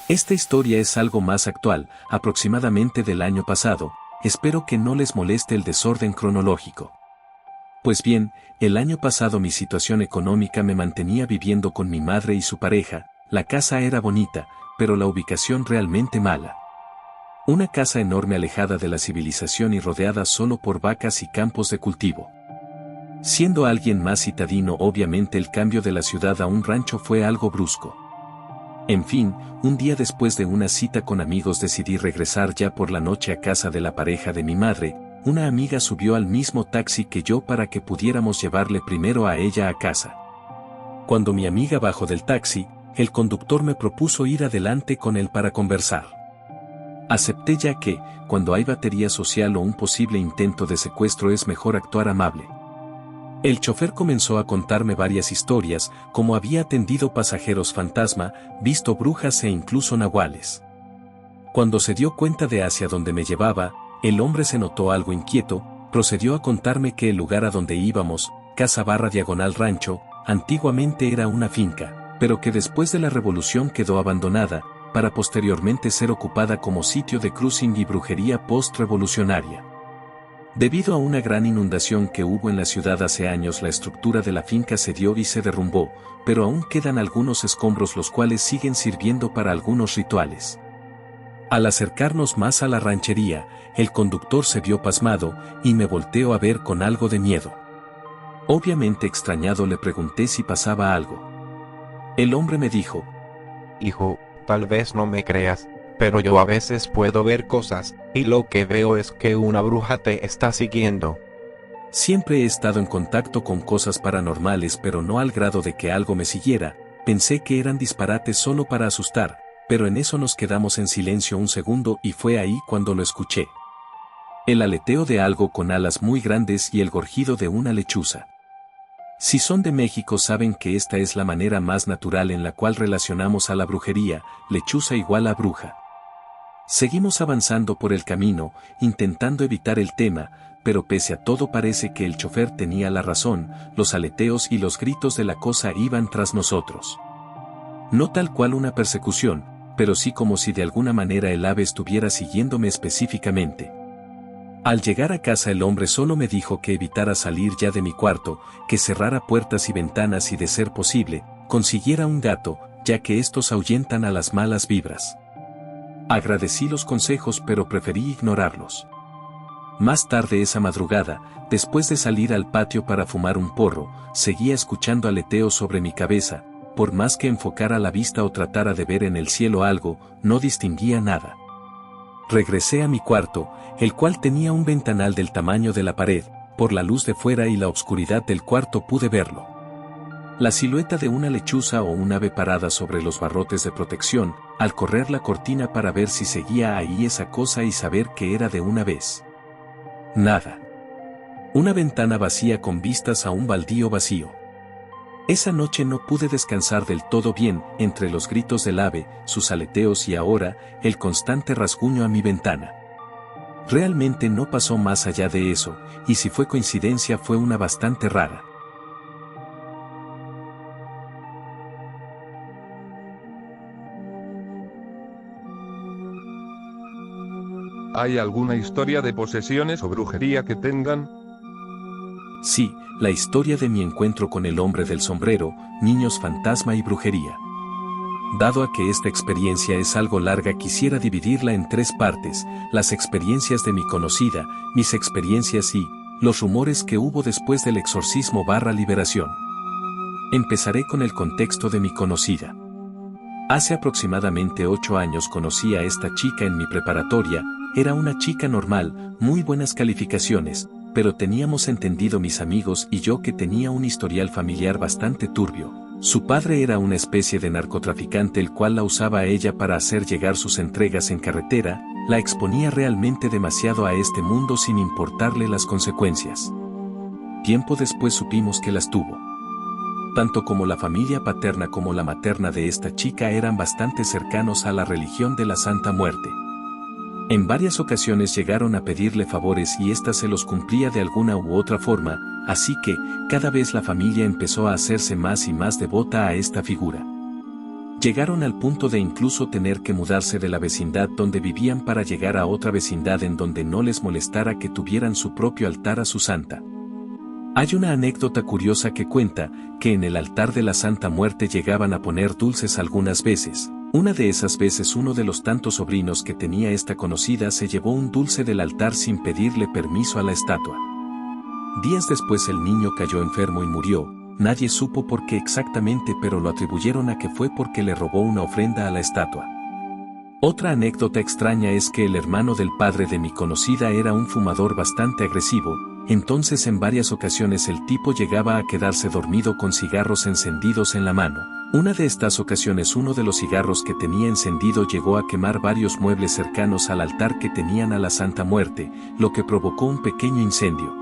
Esta historia es algo más actual, aproximadamente del año pasado, espero que no les moleste el desorden cronológico. Pues bien, el año pasado mi situación económica me mantenía viviendo con mi madre y su pareja, la casa era bonita, pero la ubicación realmente mala. Una casa enorme alejada de la civilización y rodeada solo por vacas y campos de cultivo. Siendo alguien más citadino, obviamente el cambio de la ciudad a un rancho fue algo brusco. En fin, un día después de una cita con amigos decidí regresar ya por la noche a casa de la pareja de mi madre. Una amiga subió al mismo taxi que yo para que pudiéramos llevarle primero a ella a casa. Cuando mi amiga bajó del taxi, el conductor me propuso ir adelante con él para conversar. Acepté ya que, cuando hay batería social o un posible intento de secuestro es mejor actuar amable. El chofer comenzó a contarme varias historias, como había atendido pasajeros fantasma, visto brujas e incluso nahuales. Cuando se dio cuenta de hacia dónde me llevaba, el hombre se notó algo inquieto, procedió a contarme que el lugar a donde íbamos, casa/rancho, antiguamente era una finca, pero que después de la revolución quedó abandonada, para posteriormente ser ocupada como sitio de cruising y brujería post-revolucionaria. Debido a una gran inundación que hubo en la ciudad hace años, la estructura de la finca cedió y se derrumbó, pero aún quedan algunos escombros los cuales siguen sirviendo para algunos rituales. Al acercarnos más a la ranchería, el conductor se vio pasmado y me volteó a ver con algo de miedo. Obviamente extrañado le pregunté si pasaba algo. El hombre me dijo: Hijo, tal vez no me creas, pero yo a veces puedo ver cosas, y lo que veo es que una bruja te está siguiendo. Siempre he estado en contacto con cosas paranormales, pero no al grado de que algo me siguiera. Pensé que eran disparates solo para asustar, pero en eso nos quedamos en silencio un segundo y fue ahí cuando lo escuché. El aleteo de algo con alas muy grandes y el gorjido de una lechuza. Si son de México saben que esta es la manera más natural en la cual relacionamos a la brujería, lechuza igual a bruja. Seguimos avanzando por el camino, intentando evitar el tema, pero pese a todo parece que el chofer tenía la razón, los aleteos y los gritos de la cosa iban tras nosotros. No tal cual una persecución, pero sí como si de alguna manera el ave estuviera siguiéndome específicamente. Al llegar a casa el hombre solo me dijo que evitara salir ya de mi cuarto, que cerrara puertas y ventanas y de ser posible, consiguiera un gato, ya que estos ahuyentan a las malas vibras. Agradecí los consejos pero preferí ignorarlos. Más tarde esa madrugada, después de salir al patio para fumar un porro, seguía escuchando aleteos sobre mi cabeza, por más que enfocara la vista o tratara de ver en el cielo algo, no distinguía nada. Regresé a mi cuarto, el cual tenía un ventanal del tamaño de la pared, por la luz de fuera y la oscuridad del cuarto pude verlo. La silueta de una lechuza o un ave parada sobre los barrotes de protección, al correr la cortina para ver si seguía ahí esa cosa y saber que era de una vez. Nada. Una ventana vacía con vistas a un baldío vacío. Esa noche no pude descansar del todo bien, entre los gritos del ave, sus aleteos y ahora, el constante rasguño a mi ventana. Realmente no pasó más allá de eso, y si fue coincidencia fue una bastante rara. ¿Hay alguna historia de posesiones o brujería que tengan? Sí, la historia de mi encuentro con el hombre del sombrero, niños fantasma y brujería. Dado a que esta experiencia es algo larga, quisiera dividirla en 3 partes, las experiencias de mi conocida, mis experiencias y los rumores que hubo después del exorcismo/liberación. Empezaré con el contexto de mi conocida. Hace aproximadamente 8 años conocí a esta chica en mi preparatoria, era una chica normal, muy buenas calificaciones, pero teníamos entendido mis amigos y yo que tenía un historial familiar bastante turbio. Su padre era una especie de narcotraficante el cual la usaba a ella para hacer llegar sus entregas en carretera, la exponía realmente demasiado a este mundo sin importarle las consecuencias. Tiempo después supimos que las tuvo. Tanto como la familia paterna como la materna de esta chica eran bastante cercanos a la religión de la Santa Muerte. En varias ocasiones llegaron a pedirle favores y ésta se los cumplía de alguna u otra forma, así que, cada vez la familia empezó a hacerse más y más devota a esta figura. Llegaron al punto de incluso tener que mudarse de la vecindad donde vivían para llegar a otra vecindad en donde no les molestara que tuvieran su propio altar a su santa. Hay una anécdota curiosa que cuenta que en el altar de la Santa Muerte llegaban a poner dulces algunas veces. Una de esas veces uno de los tantos sobrinos que tenía esta conocida se llevó un dulce del altar sin pedirle permiso a la estatua. Días después el niño cayó enfermo y murió. Nadie supo por qué exactamente, pero lo atribuyeron a que fue porque le robó una ofrenda a la estatua. Otra anécdota extraña es que el hermano del padre de mi conocida era un fumador bastante agresivo, entonces en varias ocasiones el tipo llegaba a quedarse dormido con cigarros encendidos en la mano. Una de estas ocasiones uno de los cigarros que tenía encendido llegó a quemar varios muebles cercanos al altar que tenían a la Santa Muerte, lo que provocó un pequeño incendio.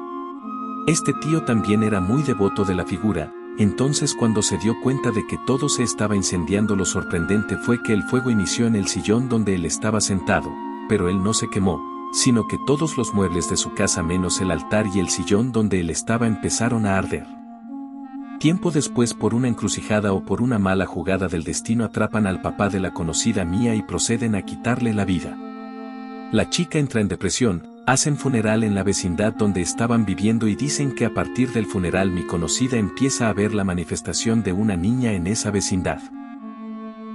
Este tío también era muy devoto de la figura, entonces cuando se dio cuenta de que todo se estaba incendiando, lo sorprendente fue que el fuego inició en el sillón donde él estaba sentado, pero él no se quemó, sino que todos los muebles de su casa menos el altar y el sillón donde él estaba empezaron a arder. Tiempo después, por una encrucijada o por una mala jugada del destino, atrapan al papá de la conocida mía y proceden a quitarle la vida. La chica entra en depresión, hacen funeral en la vecindad donde estaban viviendo y dicen que a partir del funeral mi conocida empieza a ver la manifestación de una niña en esa vecindad.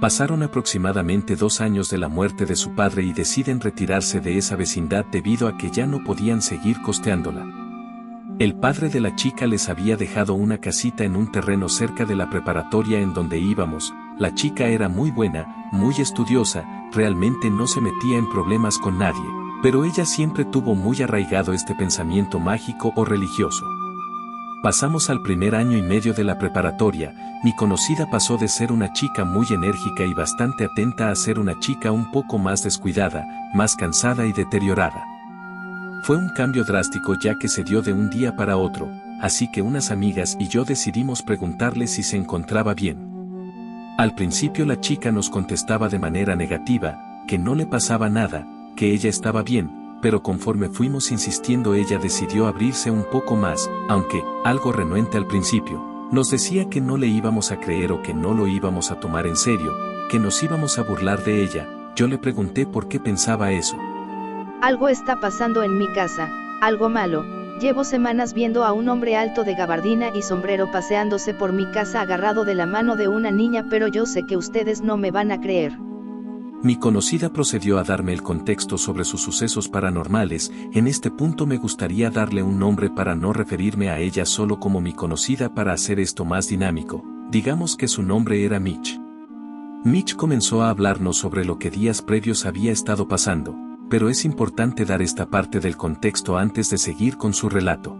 Pasaron aproximadamente 2 años de la muerte de su padre y deciden retirarse de esa vecindad debido a que ya no podían seguir costeándola. El padre de la chica les había dejado una casita en un terreno cerca de la preparatoria en donde íbamos. La chica era muy buena, muy estudiosa, realmente no se metía en problemas con nadie, pero ella siempre tuvo muy arraigado este pensamiento mágico o religioso. Pasamos al primer año y medio de la preparatoria. Mi conocida pasó de ser una chica muy enérgica y bastante atenta a ser una chica un poco más descuidada, más cansada y deteriorada. Fue un cambio drástico ya que se dio de un día para otro, así que unas amigas y yo decidimos preguntarle si se encontraba bien. Al principio la chica nos contestaba de manera negativa, que no le pasaba nada, que ella estaba bien, pero conforme fuimos insistiendo ella decidió abrirse un poco más, aunque, algo renuente al principio, nos decía que no le íbamos a creer o que no lo íbamos a tomar en serio, que nos íbamos a burlar de ella. Yo le pregunté por qué pensaba eso. Algo está pasando en mi casa, algo malo. Llevo semanas viendo a un hombre alto de gabardina y sombrero paseándose por mi casa agarrado de la mano de una niña, pero yo sé que ustedes no me van a creer. Mi conocida procedió a darme el contexto sobre sus sucesos paranormales. En este punto me gustaría darle un nombre para no referirme a ella solo como mi conocida para hacer esto más dinámico. Digamos que su nombre era Mitch. Mitch comenzó a hablarnos sobre lo que días previos había estado pasando, pero es importante dar esta parte del contexto antes de seguir con su relato.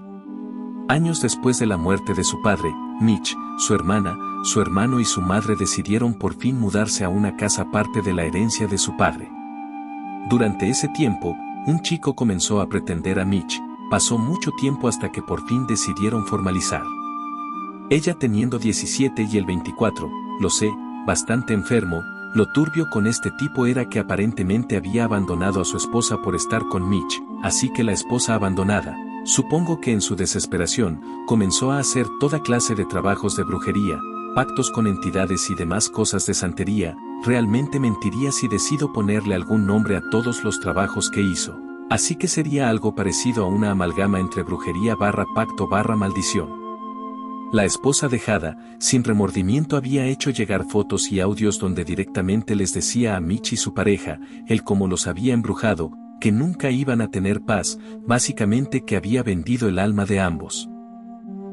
Años después de la muerte de su padre, Mitch, su hermana, su hermano y su madre decidieron por fin mudarse a una casa aparte de la herencia de su padre. Durante ese tiempo, un chico comenzó a pretender a Mitch. Pasó mucho tiempo hasta que por fin decidieron formalizar. Ella teniendo 17 y él 24, lo sé, bastante enfermo. Lo turbio con este tipo era que aparentemente había abandonado a su esposa por estar con Mitch, así que la esposa abandonada, supongo que en su desesperación, comenzó a hacer toda clase de trabajos de brujería, pactos con entidades y demás cosas de santería. Realmente mentiría si decido ponerle algún nombre a todos los trabajos que hizo, así que sería algo parecido a una amalgama entre brujería / pacto / maldición. La esposa dejada, sin remordimiento, había hecho llegar fotos y audios donde directamente les decía a Mitch y su pareja, él como los había embrujado, que nunca iban a tener paz, básicamente que había vendido el alma de ambos.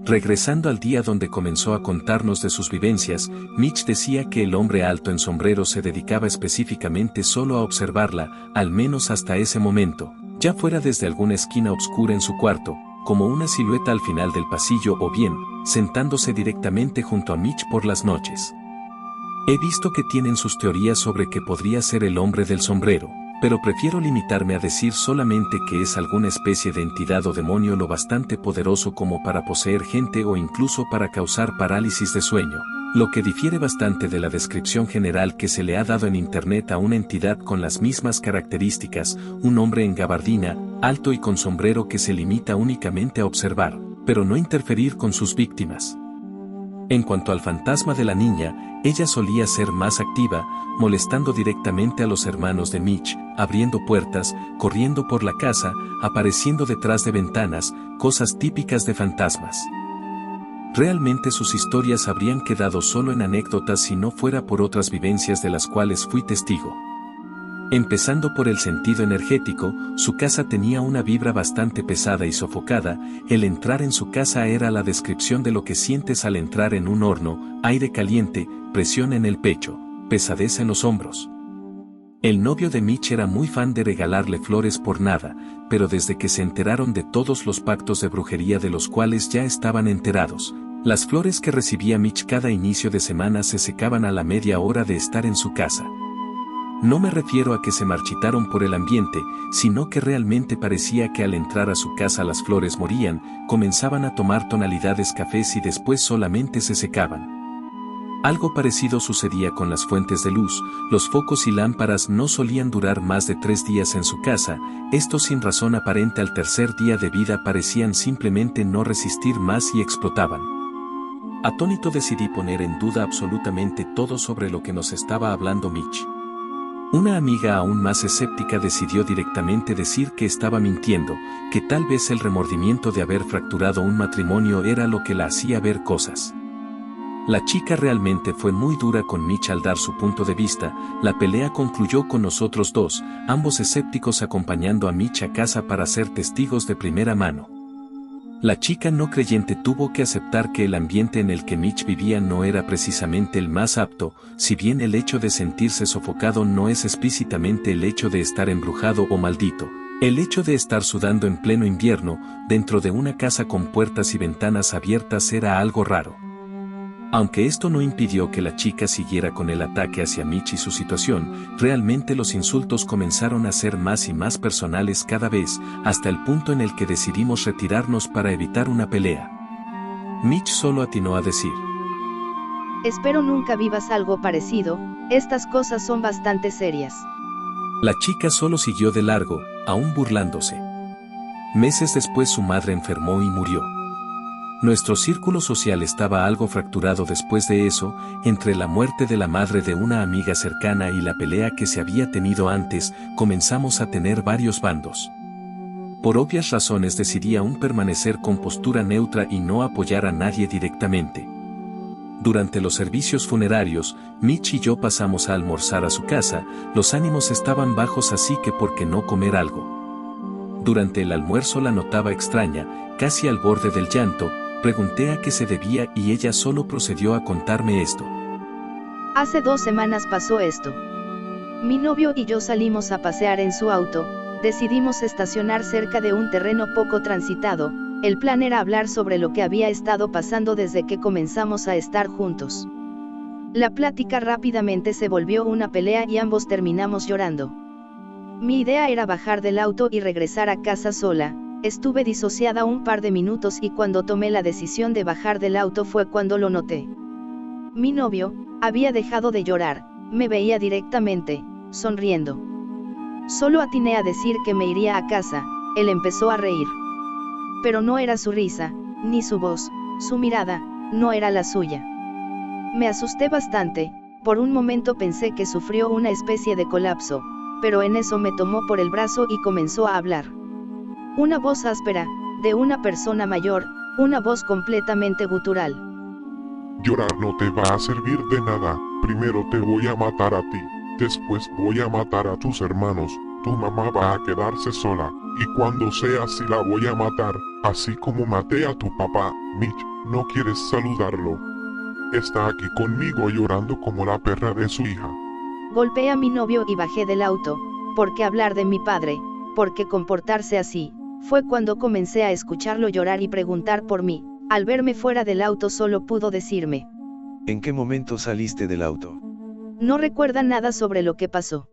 Regresando al día donde comenzó a contarnos de sus vivencias, Mitch decía que el hombre alto en sombrero se dedicaba específicamente solo a observarla, al menos hasta ese momento, ya fuera desde alguna esquina oscura en su cuarto, como una silueta al final del pasillo o bien, sentándose directamente junto a Mitch por las noches. He visto que tienen sus teorías sobre que podría ser el hombre del sombrero, pero prefiero limitarme a decir solamente que es alguna especie de entidad o demonio lo bastante poderoso como para poseer gente o incluso para causar parálisis de sueño, lo que difiere bastante de la descripción general que se le ha dado en internet a una entidad con las mismas características, un hombre en gabardina, alto y con sombrero que se limita únicamente a observar, pero no interferir con sus víctimas. En cuanto al fantasma de la niña, ella solía ser más activa, molestando directamente a los hermanos de Mitch, abriendo puertas, corriendo por la casa, apareciendo detrás de ventanas, cosas típicas de fantasmas. Realmente sus historias habrían quedado solo en anécdotas si no fuera por otras vivencias de las cuales fui testigo. Empezando por el sentido energético, su casa tenía una vibra bastante pesada y sofocada. El entrar en su casa era la descripción de lo que sientes al entrar en un horno: aire caliente, presión en el pecho, pesadez en los hombros. El novio de Mitch era muy fan de regalarle flores por nada, pero desde que se enteraron de todos los pactos de brujería de los cuales ya estaban enterados, las flores que recibía Mitch cada inicio de semana se secaban a la media hora de estar en su casa. No me refiero a que se marchitaron por el ambiente, sino que realmente parecía que al entrar a su casa las flores morían, comenzaban a tomar tonalidades cafés y después solamente se secaban. Algo parecido sucedía con las fuentes de luz. Los focos y lámparas no solían durar más de 3 días en su casa. Estos sin razón aparente al tercer día de vida parecían simplemente no resistir más y explotaban. Atónito decidí poner en duda absolutamente todo sobre lo que nos estaba hablando Mitch. Una amiga aún más escéptica decidió directamente decir que estaba mintiendo, que tal vez el remordimiento de haber fracturado un matrimonio era lo que la hacía ver cosas. La chica realmente fue muy dura con Mitch al dar su punto de vista. La pelea concluyó con nosotros dos, ambos escépticos acompañando a Mitch a casa para ser testigos de primera mano. La chica no creyente tuvo que aceptar que el ambiente en el que Mitch vivía no era precisamente el más apto, si bien el hecho de sentirse sofocado no es explícitamente el hecho de estar embrujado o maldito. El hecho de estar sudando en pleno invierno, dentro de una casa con puertas y ventanas abiertas era algo raro. Aunque esto no impidió que la chica siguiera con el ataque hacia Mitch y su situación, realmente los insultos comenzaron a ser más y más personales cada vez, hasta el punto en el que decidimos retirarnos para evitar una pelea. Mitch solo atinó a decir: espero nunca vivas algo parecido, estas cosas son bastante serias. La chica solo siguió de largo, aún burlándose. Meses después su madre enfermó y murió. Nuestro círculo social estaba algo fracturado después de eso, entre la muerte de la madre de una amiga cercana y la pelea que se había tenido antes, comenzamos a tener varios bandos. Por obvias razones decidí aún permanecer con postura neutra y no apoyar a nadie directamente. Durante los servicios funerarios, Mitch y yo pasamos a almorzar a su casa. Los ánimos estaban bajos, así que ¿por qué no comer algo? Durante el almuerzo la notaba extraña, casi al borde del llanto. Pregunté a qué se debía y ella solo procedió a contarme esto. Hace 2 semanas pasó esto. Mi novio y yo salimos a pasear en su auto, decidimos estacionar cerca de un terreno poco transitado. El plan era hablar sobre lo que había estado pasando desde que comenzamos a estar juntos. La plática rápidamente se volvió una pelea y ambos terminamos llorando. Mi idea era bajar del auto y regresar a casa sola. Estuve disociada un par de minutos y cuando tomé la decisión de bajar del auto fue cuando lo noté. Mi novio había dejado de llorar, me veía directamente, sonriendo. Solo atiné a decir que me iría a casa. Él empezó a reír. Pero no era su risa, ni su voz, su mirada, no era la suya. Me asusté bastante, por un momento pensé que sufrió una especie de colapso, pero en eso me tomó por el brazo y comenzó a hablar. Una voz áspera, de una persona mayor, una voz completamente gutural. Llorar no te va a servir de nada. Primero te voy a matar a ti, después voy a matar a tus hermanos, tu mamá va a quedarse sola, y cuando sea así la voy a matar, así como maté a tu papá. Mitch, ¿no quieres saludarlo? Está aquí conmigo llorando como la perra de su hija. Golpeé a mi novio y bajé del auto. ¿Por qué hablar de mi padre? ¿Por qué comportarse así? Fue cuando comencé a escucharlo llorar y preguntar por mí. Al verme fuera del auto solo pudo decirme: ¿en qué momento saliste del auto? No recuerda nada sobre lo que pasó.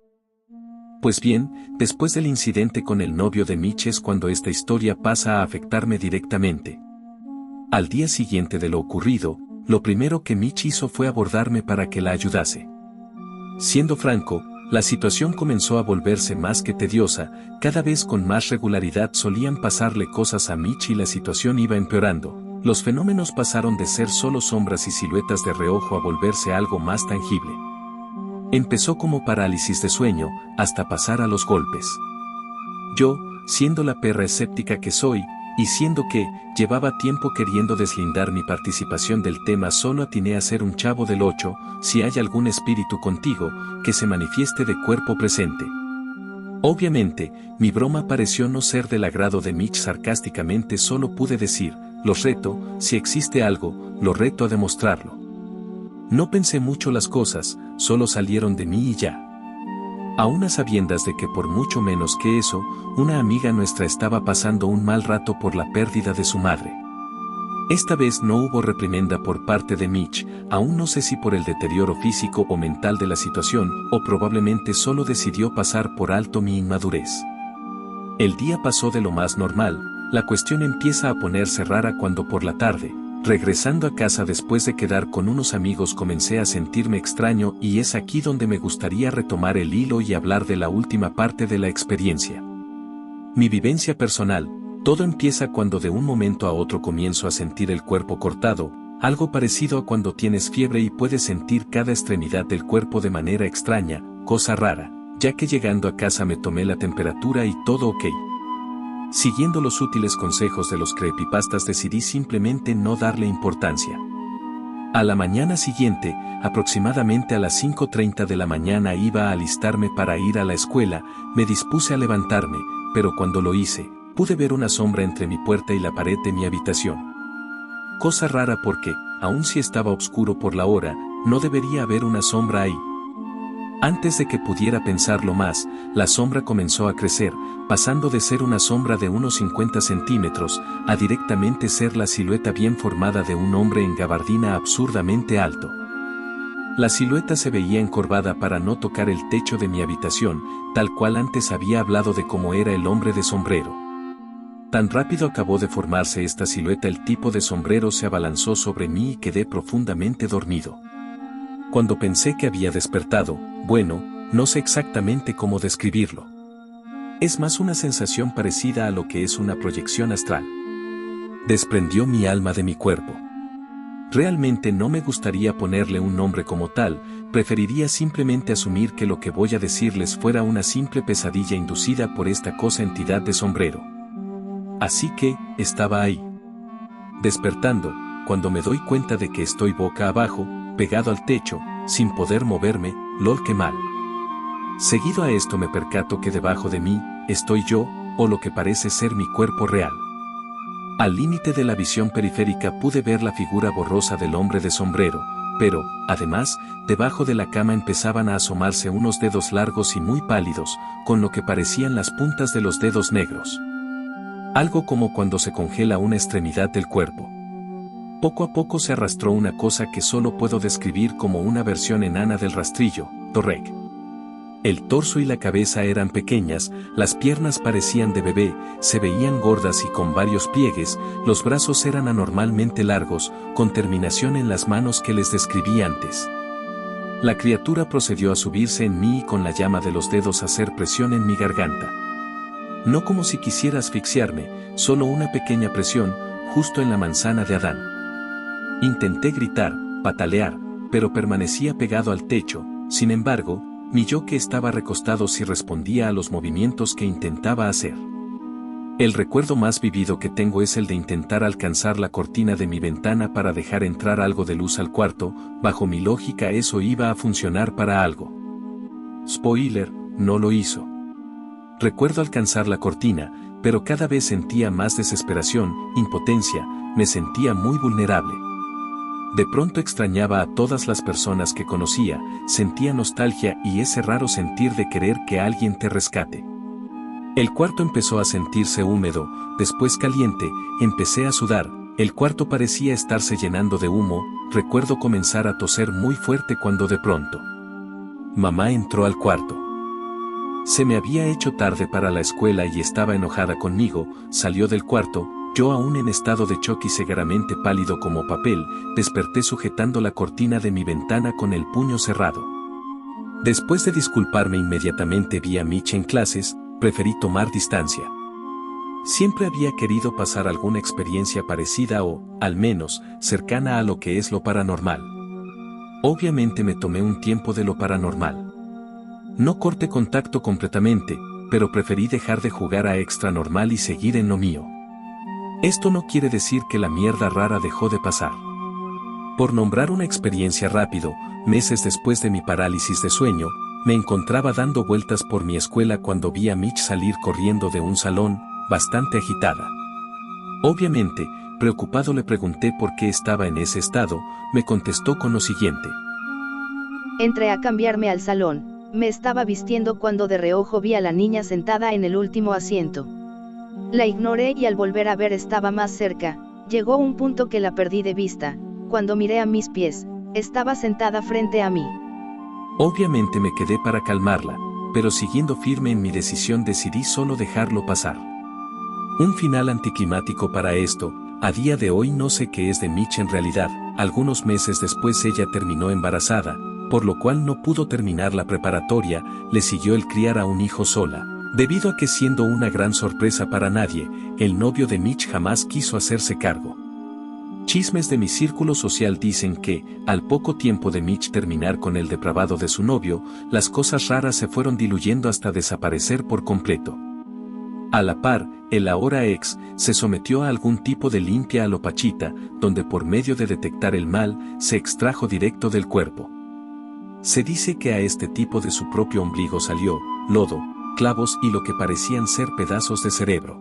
Pues bien, después del incidente con el novio de Mitch es cuando esta historia pasa a afectarme directamente. Al día siguiente de lo ocurrido, lo primero que Mitch hizo fue abordarme para que la ayudase. Siendo franco, la situación comenzó a volverse más que tediosa. Cada vez con más regularidad solían pasarle cosas a Mitch y la situación iba empeorando. Los fenómenos pasaron de ser solo sombras y siluetas de reojo a volverse algo más tangible. Empezó como parálisis de sueño, hasta pasar a los golpes. Yo, siendo la perra escéptica que soy, y siendo que, llevaba tiempo queriendo deslindar mi participación del tema, solo atiné a ser un chavo del 8, si hay algún espíritu contigo, que se manifieste de cuerpo presente. Obviamente, mi broma pareció no ser del agrado de Mitch. Sarcásticamente solo pude decir, los reto, si existe algo, lo reto a demostrarlo. No pensé mucho las cosas, solo salieron de mí y ya. Aún a sabiendas de que por mucho menos que eso, una amiga nuestra estaba pasando un mal rato por la pérdida de su madre. Esta vez no hubo reprimenda por parte de Mitch, aún no sé si por el deterioro físico o mental de la situación, o probablemente solo decidió pasar por alto mi inmadurez. El día pasó de lo más normal, la cuestión empieza a ponerse rara cuando por la tarde, regresando a casa después de quedar con unos amigos, comencé a sentirme extraño, y es aquí donde me gustaría retomar el hilo y hablar de la última parte de la experiencia. Mi vivencia personal. Todo empieza cuando de un momento a otro comienzo a sentir el cuerpo cortado, algo parecido a cuando tienes fiebre y puedes sentir cada extremidad del cuerpo de manera extraña, cosa rara, ya que llegando a casa me tomé la temperatura y todo ok. Siguiendo los útiles consejos de los creepypastas, decidí simplemente no darle importancia. A la mañana siguiente, aproximadamente a las 5:30 de la mañana, iba a alistarme para ir a la escuela, me dispuse a levantarme, pero cuando lo hice, pude ver una sombra entre mi puerta y la pared de mi habitación. Cosa rara porque, aun si estaba oscuro por la hora, no debería haber una sombra ahí. Antes de que pudiera pensarlo más, la sombra comenzó a crecer, pasando de ser una sombra de unos 50 centímetros, a directamente ser la silueta bien formada de un hombre en gabardina absurdamente alto. La silueta se veía encorvada para no tocar el techo de mi habitación, tal cual antes había hablado de cómo era el hombre de sombrero. Tan rápido acabó de formarse esta silueta, el tipo de sombrero se abalanzó sobre mí y quedé profundamente dormido. Cuando pensé que había despertado, bueno, no sé exactamente cómo describirlo. Es más una sensación parecida a lo que es una proyección astral. Desprendió mi alma de mi cuerpo. Realmente no me gustaría ponerle un nombre como tal, preferiría simplemente asumir que lo que voy a decirles fuera una simple pesadilla inducida por esta cosa entidad de sombrero. Así que, estaba ahí. Despertando, cuando me doy cuenta de que estoy boca abajo, pegado al techo, sin poder moverme, lol qué mal. Seguido a esto me percato que debajo de mí, estoy yo, o lo que parece ser mi cuerpo real. Al límite de la visión periférica pude ver la figura borrosa del hombre de sombrero, pero, además, debajo de la cama empezaban a asomarse unos dedos largos y muy pálidos, con lo que parecían las puntas de los dedos negros. Algo como cuando se congela una extremidad del cuerpo. Poco a poco se arrastró una cosa que solo puedo describir como una versión enana del rastrillo, Torrek. El torso y la cabeza eran pequeñas, las piernas parecían de bebé, se veían gordas y con varios pliegues, los brazos eran anormalmente largos, con terminación en las manos que les describí antes. La criatura procedió a subirse en mí y con la llama de los dedos hacer presión en mi garganta. No como si quisiera asfixiarme, solo una pequeña presión, justo en la manzana de Adán. Intenté gritar, patalear, pero permanecía pegado al techo. Sin embargo, mi yo que estaba recostado sí respondía a los movimientos que intentaba hacer. El recuerdo más vivido que tengo es el de intentar alcanzar la cortina de mi ventana para dejar entrar algo de luz al cuarto. Bajo mi lógica eso iba a funcionar para algo. Spoiler, no lo hizo. Recuerdo alcanzar la cortina, pero cada vez sentía más desesperación, impotencia, me sentía muy vulnerable. De pronto extrañaba a todas las personas que conocía, sentía nostalgia y ese raro sentir de querer que alguien te rescate. El cuarto empezó a sentirse húmedo, después caliente, empecé a sudar, el cuarto parecía estarse llenando de humo, recuerdo comenzar a toser muy fuerte cuando de pronto mamá entró al cuarto. Se me había hecho tarde para la escuela y estaba enojada conmigo, salió del cuarto, yo aún en estado de shock y severamente pálido como papel, desperté sujetando la cortina de mi ventana con el puño cerrado. Después de disculparme inmediatamente vi a Mitch en clases, preferí tomar distancia. Siempre había querido pasar alguna experiencia parecida o, al menos, cercana a lo que es lo paranormal. Obviamente me tomé un tiempo de lo paranormal. No corté contacto completamente, pero preferí dejar de jugar a extranormal y seguir en lo mío. Esto no quiere decir que la mierda rara dejó de pasar. Por nombrar una experiencia rápido, meses después de mi parálisis de sueño, me encontraba dando vueltas por mi escuela cuando vi a Mitch salir corriendo de un salón, bastante agitada. Obviamente, preocupado le pregunté por qué estaba en ese estado, me contestó con lo siguiente. Entré a cambiarme al salón, me estaba vistiendo cuando de reojo vi a la niña sentada en el último asiento. La ignoré y al volver a ver estaba más cerca, llegó un punto que la perdí de vista, cuando miré a mis pies, estaba sentada frente a mí. Obviamente me quedé para calmarla, pero siguiendo firme en mi decisión decidí solo dejarlo pasar. Un final anticlimático para esto, a día de hoy no sé qué es de Mitch en realidad, algunos meses después ella terminó embarazada, por lo cual no pudo terminar la preparatoria, le siguió el criar a un hijo sola, debido a que siendo una gran sorpresa para nadie, el novio de Mitch jamás quiso hacerse cargo. Chismes de mi círculo social dicen que, al poco tiempo de Mitch terminar con el depravado de su novio, las cosas raras se fueron diluyendo hasta desaparecer por completo. A la par, el ahora ex, se sometió a algún tipo de limpia alopachita, donde por medio de detectar el mal, se extrajo directo del cuerpo. Se dice que a este tipo de su propio ombligo salió, lodo, clavos y lo que parecían ser pedazos de cerebro.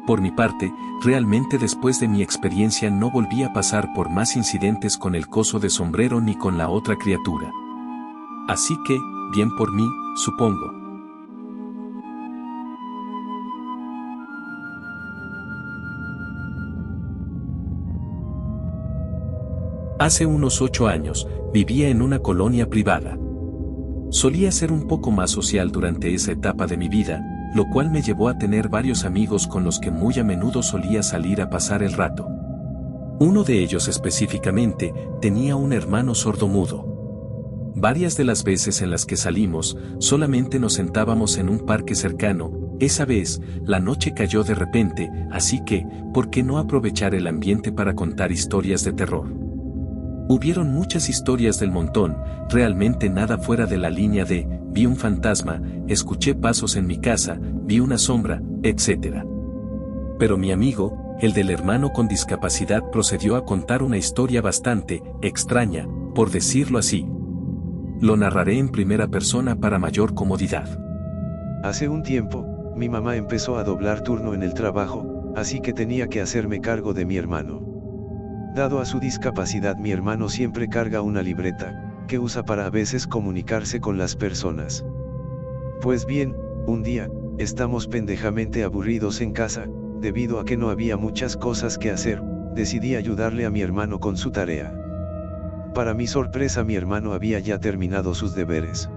Por mi parte, realmente después de mi experiencia no volví a pasar por más incidentes con el coso de sombrero ni con la otra criatura. Así que, bien por mí, supongo. Hace unos 8 años, vivía en una colonia privada. Solía ser un poco más social durante esa etapa de mi vida, lo cual me llevó a tener varios amigos con los que muy a menudo solía salir a pasar el rato. Uno de ellos específicamente tenía un hermano sordomudo. Varias de las veces en las que salimos, solamente nos sentábamos en un parque cercano. Esa vez, la noche cayó de repente, así que, ¿por qué no aprovechar el ambiente para contar historias de terror? Hubieron muchas historias del montón, realmente nada fuera de la línea de, vi un fantasma, escuché pasos en mi casa, vi una sombra, etc. Pero mi amigo, el del hermano con discapacidad, procedió a contar una historia bastante extraña, por decirlo así. Lo narraré en primera persona para mayor comodidad. Hace un tiempo, mi mamá empezó a doblar turno en el trabajo, así que tenía que hacerme cargo de mi hermano. Dado a su discapacidad, mi hermano siempre carga una libreta, que usa para a veces comunicarse con las personas. Pues bien, un día, estamos pendejamente aburridos en casa, debido a que no había muchas cosas que hacer, decidí ayudarle a mi hermano con su tarea. Para mi sorpresa, mi hermano había ya terminado sus deberes.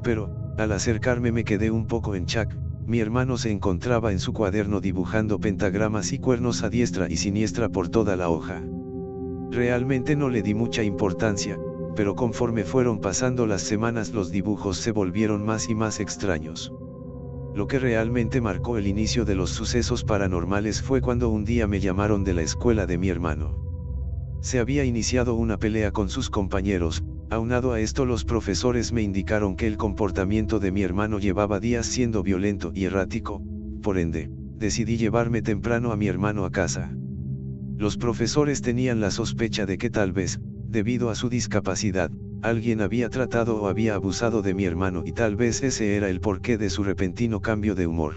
Pero, al acercarme me quedé un poco en shock. Mi hermano se encontraba en su cuaderno dibujando pentagramas y cuernos a diestra y siniestra por toda la hoja. Realmente no le di mucha importancia, pero conforme fueron pasando las semanas los dibujos se volvieron más y más extraños. Lo que realmente marcó el inicio de los sucesos paranormales fue cuando un día me llamaron de la escuela de mi hermano. Se había iniciado una pelea con sus compañeros. Aunado a esto, los profesores me indicaron que el comportamiento de mi hermano llevaba días siendo violento y errático, por ende, decidí llevarme temprano a mi hermano a casa. Los profesores tenían la sospecha de que tal vez, debido a su discapacidad, alguien había tratado o había abusado de mi hermano y tal vez ese era el porqué de su repentino cambio de humor.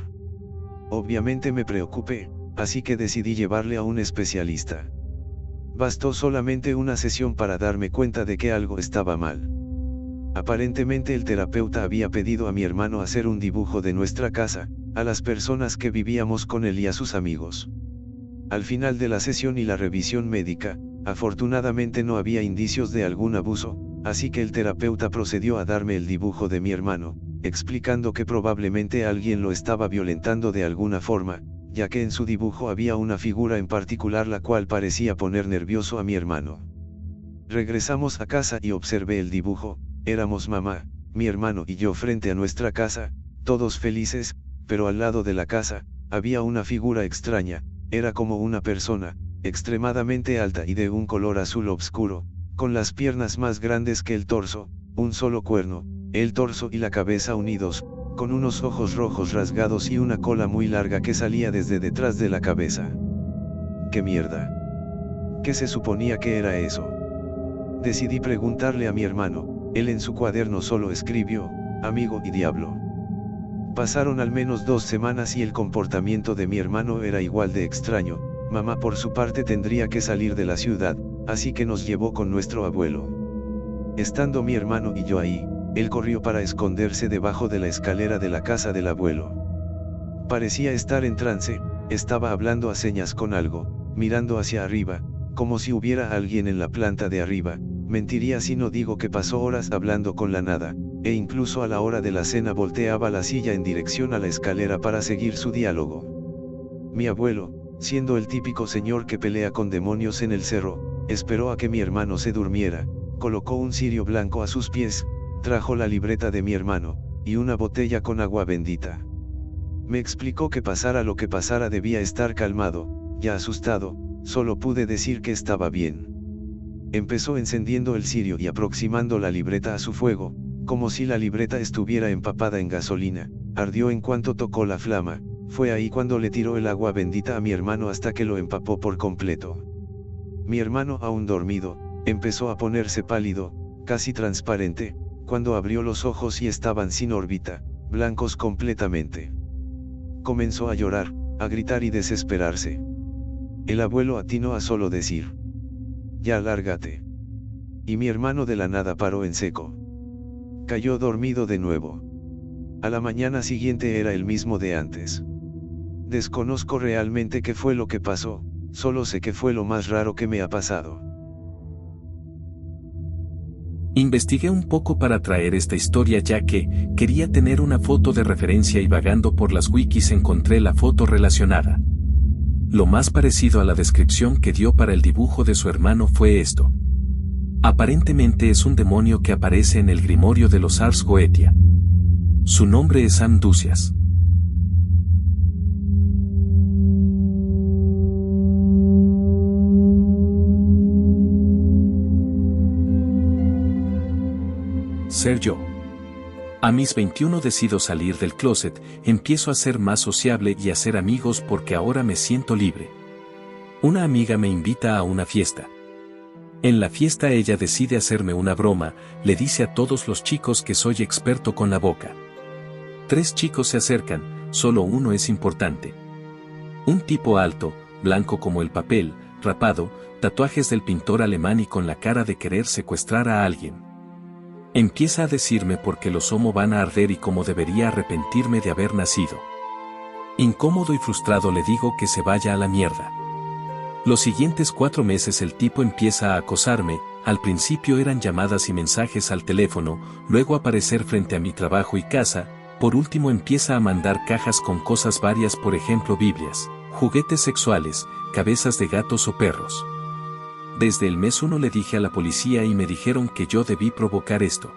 Obviamente me preocupé, así que decidí llevarle a un especialista. Bastó solamente una sesión para darme cuenta de que algo estaba mal. Aparentemente el terapeuta había pedido a mi hermano hacer un dibujo de nuestra casa, a las personas que vivíamos con él y a sus amigos. Al final de la sesión y la revisión médica, afortunadamente no había indicios de algún abuso, así que el terapeuta procedió a darme el dibujo de mi hermano, explicando que probablemente alguien lo estaba violentando de alguna forma, ya que en su dibujo había una figura en particular la cual parecía poner nervioso a mi hermano. Regresamos a casa y observé el dibujo. Éramos mamá, mi hermano y yo frente a nuestra casa, todos felices, pero al lado de la casa, había una figura extraña, era como una persona, extremadamente alta y de un color azul oscuro, con las piernas más grandes que el torso, un solo cuerno, el torso y la cabeza unidos, con unos ojos rojos rasgados y una cola muy larga que salía desde detrás de la cabeza. ¿Qué mierda? ¿Qué se suponía que era eso? Decidí preguntarle a mi hermano, él en su cuaderno solo escribió, amigo y diablo. Pasaron al menos 2 semanas y el comportamiento de mi hermano era igual de extraño. Mamá por su parte tendría que salir de la ciudad, así que nos llevó con nuestro abuelo. Estando mi hermano y yo ahí, él corrió para esconderse debajo de la escalera de la casa del abuelo. Parecía estar en trance, estaba hablando a señas con algo, mirando hacia arriba, como si hubiera alguien en la planta de arriba. Mentiría si no digo que pasó horas hablando con la nada, e incluso a la hora de la cena volteaba la silla en dirección a la escalera para seguir su diálogo. Mi abuelo, siendo el típico señor que pelea con demonios en el cerro, esperó a que mi hermano se durmiera, colocó un cirio blanco a sus pies, trajo la libreta de mi hermano, y una botella con agua bendita. Me explicó que pasara lo que pasara debía estar calmado, ya asustado, solo pude decir que estaba bien. Empezó encendiendo el cirio y aproximando la libreta a su fuego, como si la libreta estuviera empapada en gasolina, ardió en cuanto tocó la flama, fue ahí cuando le tiró el agua bendita a mi hermano hasta que lo empapó por completo. Mi hermano aún dormido, empezó a ponerse pálido, casi transparente, cuando abrió los ojos y estaban sin órbita, blancos completamente. Comenzó a llorar, a gritar y desesperarse. El abuelo atinó a solo decir: ya lárgate. Y mi hermano de la nada paró en seco. Cayó dormido de nuevo. A la mañana siguiente era el mismo de antes. Desconozco realmente qué fue lo que pasó, solo sé que fue lo más raro que me ha pasado. Investigué un poco para traer esta historia ya que quería tener una foto de referencia y vagando por las wikis encontré la foto relacionada. Lo más parecido a la descripción que dio para el dibujo de su hermano fue esto. Aparentemente es un demonio que aparece en el grimorio de los Ars Goetia. Su nombre es Amdusias. Ser yo. A mis 21 decido salir del closet, empiezo a ser más sociable y a hacer amigos porque ahora me siento libre. Una amiga me invita a una fiesta. En la fiesta ella decide hacerme una broma, le dice a todos los chicos que soy experto con la boca. 3 chicos se acercan, solo uno es importante. Un tipo alto, blanco como el papel, rapado, tatuajes del pintor alemán y con la cara de querer secuestrar a alguien. Empieza a decirme por qué los homo van a arder y cómo debería arrepentirme de haber nacido. Incómodo y frustrado le digo que se vaya a la mierda. Los siguientes 4 meses el tipo empieza a acosarme, al principio eran llamadas y mensajes al teléfono, luego aparecer frente a mi trabajo y casa, por último empieza a mandar cajas con cosas varias, por ejemplo biblias, juguetes sexuales, cabezas de gatos o perros. Desde el mes 1 le dije a la policía y me dijeron que yo debí provocar esto.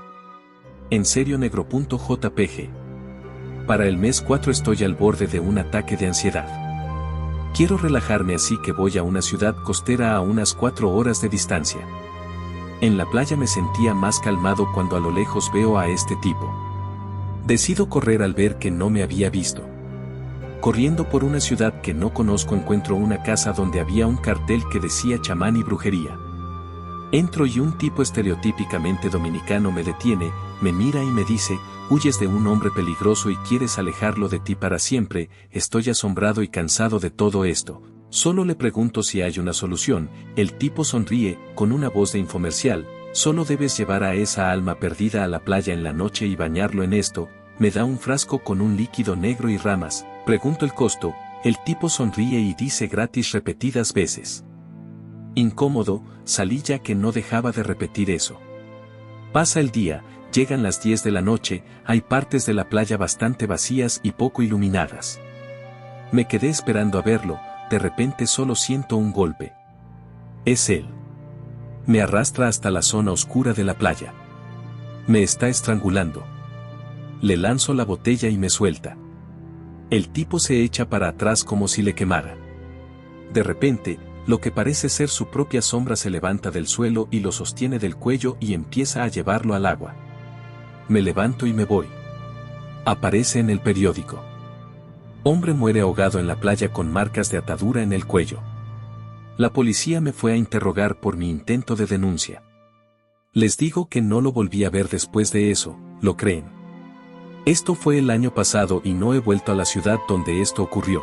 En serio negro.jpg. Para el mes 4 estoy al borde de un ataque de ansiedad. Quiero relajarme así que voy a una ciudad costera a unas 4 horas de distancia. En la playa me sentía más calmado cuando a lo lejos veo a este tipo. Decido correr al ver que no me había visto. Corriendo por una ciudad que no conozco encuentro una casa donde había un cartel que decía chamán y brujería. Entro y un tipo estereotípicamente dominicano me detiene, me mira y me dice, huyes de un hombre peligroso y quieres alejarlo de ti para siempre. Estoy asombrado y cansado de todo esto. Solo le pregunto si hay una solución. El tipo sonríe, con una voz de infomercial, solo debes llevar a esa alma perdida a la playa en la noche y bañarlo en esto. Me da un frasco con un líquido negro y ramas. Pregunto el costo, el tipo sonríe y dice gratis repetidas veces. Incómodo, salí ya que no dejaba de repetir eso. Pasa el día, llegan las 10 de la noche, hay partes de la playa bastante vacías y poco iluminadas. Me quedé esperando a verlo, de repente solo siento un golpe. Es él. Me arrastra hasta la zona oscura de la playa. Me está estrangulando. Le lanzo la botella y me suelta. El tipo se echa para atrás como si le quemara. De repente, lo que parece ser su propia sombra se levanta del suelo y lo sostiene del cuello y empieza a llevarlo al agua. Me levanto y me voy. Aparece en el periódico. Hombre muere ahogado en la playa con marcas de atadura en el cuello. La policía me fue a interrogar por mi intento de denuncia. Les digo que no lo volví a ver después de eso, ¿lo creen? Esto fue el año pasado y no he vuelto a la ciudad donde esto ocurrió.